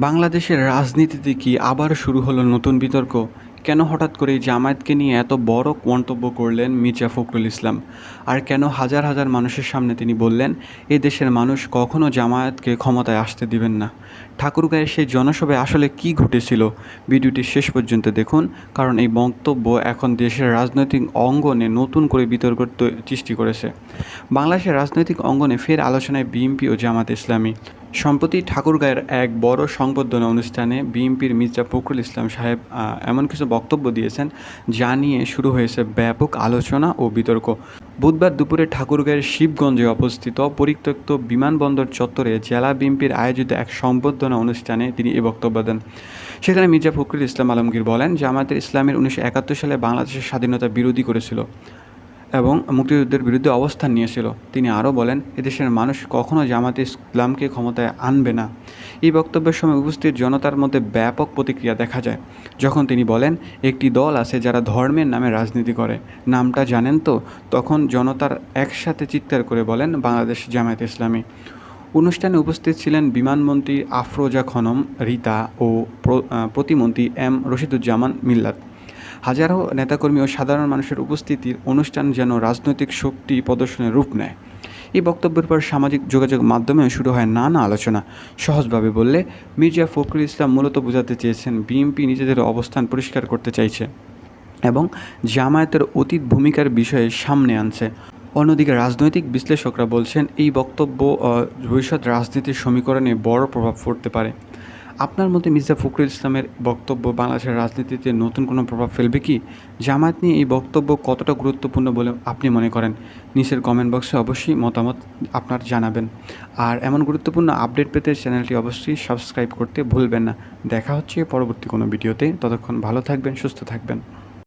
বাংলাদেশের রাজনীতিতে কি আবার শুরু হলো নতুন বিতর্ক? কেন হঠাৎ করেই জামায়াতকে নিয়ে এত বড় মন্তব্য করলেন মির্জা ফখরুল ইসলাম? আর কেন হাজার হাজার মানুষের সামনে তিনি বললেন, এ দেশের মানুষ কখনো জামায়াতকে ক্ষমতায় আসতে দিবেন না? ঠাকুরগাঁয়ের সেই জনসভায় আসলে কী ঘটেছিল? ভিডিওটি শেষ পর্যন্ত দেখুন, কারণ এই বক্তব্য এখন দেশের রাজনৈতিক অঙ্গনে নতুন করে বিতর্ক সৃষ্টি করেছে। বাংলাদেশের রাজনৈতিক অঙ্গনে ফের আলোচনায় বিএনপি ও জামায়াত ইসলামী। সম্প্রতি ঠাকুরগাঁয়ের এক বড় সংবর্ধনা অনুষ্ঠানে বিএনপির মির্জা ফখরুল ইসলাম সাহেব এমন কিছু বক্তব্য দিয়েছেন, যা নিয়ে শুরু হয়েছে ব্যাপক আলোচনা ও বিতর্ক। বুধবার দুপুরে ঠাকুরগাঁয়ের শিবগঞ্জে অবস্থিত পরিত্যক্ত বিমানবন্দর চত্বরে জেলা বিএনপির আয়োজিত এক সংবর্ধনা অনুষ্ঠানে তিনি এ বক্তব্য দেন। সেখানে মির্জা ফখরুল ইসলাম আলমগীর বলেন, জামায়াতে ইসলামীর 1971 সালে বাংলাদেশের স্বাধীনতা বিরোধী করেছিল এবং মুক্তিযুদ্ধের বিরুদ্ধে অবস্থান নিয়েছিল। তিনি আরও বলেন, এদেশের মানুষ কখনো জামায়াতে ইসলামকে ক্ষমতায় আনবে না। এই বক্তব্যের সময় উপস্থিত জনতার মধ্যে ব্যাপক প্রতিক্রিয়া দেখা যায়। যখন তিনি বলেন, একটি দল আছে যারা ধর্মের নামে রাজনীতি করে, নামটা জানেন তো? তখন জনতার একসাথে চিৎকার করে বলেন, বাংলাদেশ জামায়াতে ইসলামী। অনুষ্ঠানে উপস্থিত ছিলেন বিমানমন্ত্রী আফরোজা খনম রিতা ও প্রতিমন্ত্রী এম রশিদুজ্জামান মিল্লাত। হাজারো নেতাকর্মী ও সাধারণ মানুষের উপস্থিতির অনুষ্ঠান যেন রাজনৈতিক শক্তি প্রদর্শনের রূপ নেয়। এই বক্তব্যের পর সামাজিক যোগাযোগ মাধ্যমেও শুরু হয় নানা আলোচনা। সহজভাবে বললে, মির্জা ফখরুল ইসলাম মূলত বোঝাতে চেয়েছেন, বিএনপি নিজেদের অবস্থান পরিষ্কার করতে চাইছে এবং জামায়াতের অতীত ভূমিকার বিষয়ে সামনে আনছে। অন্যদিকে রাজনৈতিক বিশ্লেষকরা বলছেন, এই বক্তব্য ভবিষ্যৎ রাজনীতির সমীকরণে বড় প্রভাব পড়তে পারে। আপনার মতে মির্জা ফখরুল ইসলামের বক্তব্য বাংলাদেশের রাজনীতিতে নতুন কোনো প্রভাব ফেলবে কি? জামায়াত নিয়ে এই বক্তব্য কতটা গুরুত্বপূর্ণ বলে আপনি মনে করেন? নিচের কমেন্ট বক্সে অবশ্যই মতামত আপনার জানাবেন। আর এমন গুরুত্বপূর্ণ আপডেট পেতে চ্যানেলটি অবশ্যই সাবস্ক্রাইব করতে ভুলবেন না। দেখা হচ্ছে পরবর্তী কোনো ভিডিওতে। ততক্ষণ ভালো থাকবেন, সুস্থ থাকবেন।